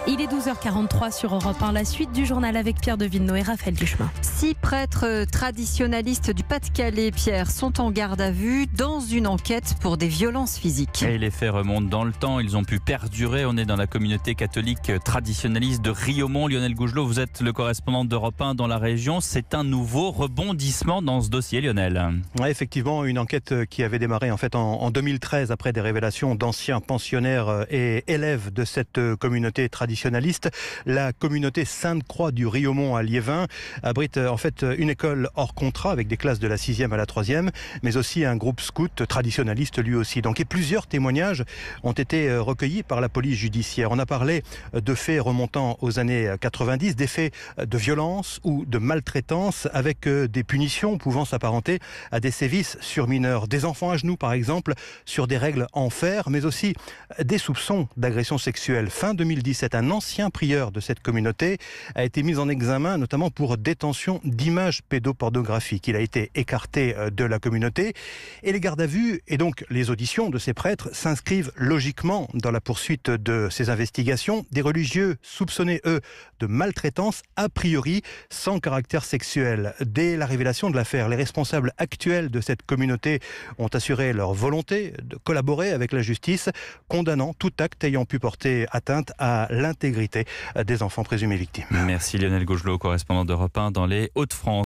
Il est 12h43 sur Europe 1, la suite du journal avec Pierre de Villeneuve et Raphaël Duchemin. 6 prêtres traditionalistes du Pas-de-Calais, Pierre, sont en garde à vue dans une enquête pour des violences physiques. Et les faits remontent dans le temps, ils ont pu perdurer. On est dans la communauté catholique traditionnaliste de Riaumont. Lionel Gougelot, vous êtes le correspondant d'Europe 1 dans la région. C'est un nouveau rebondissement dans ce dossier, Lionel. Ouais, effectivement, une enquête qui avait démarré en 2013 après des révélations d'anciens pensionnaires et élèves de cette communauté traditionnaliste. La communauté Sainte-Croix du Riaumont à Liévin abrite une école hors contrat avec des classes de la 6e à la 3e, mais aussi un groupe scout traditionnaliste lui aussi. Et plusieurs témoignages ont été recueillis par la police judiciaire. On a parlé de faits remontant aux années 90, des faits de violence ou de maltraitance avec des punitions pouvant s'apparenter à des sévices sur mineurs. Des enfants à genoux par exemple, sur des règles en fer, mais aussi des soupçons d'agression sexuelle. Fin 2017, un ancien prieur de cette communauté a été mis en examen notamment pour détention d'images pédopornographiques. Il a été écarté de la communauté et les gardes à vue et donc les auditions de ces prêtres s'inscrivent logiquement dans la poursuite de ces investigations. Des religieux soupçonnés, eux, de maltraitance a priori sans caractère sexuel. Dès la révélation de l'affaire, les responsables actuels de cette communauté ont assuré leur volonté de collaborer avec la justice, condamnant tout acte ayant pu porter atteinte à l'intégrité des enfants présumés victimes. Merci Lionel Gougelot, correspondant d'Europe 1 dans les Hauts-de-France.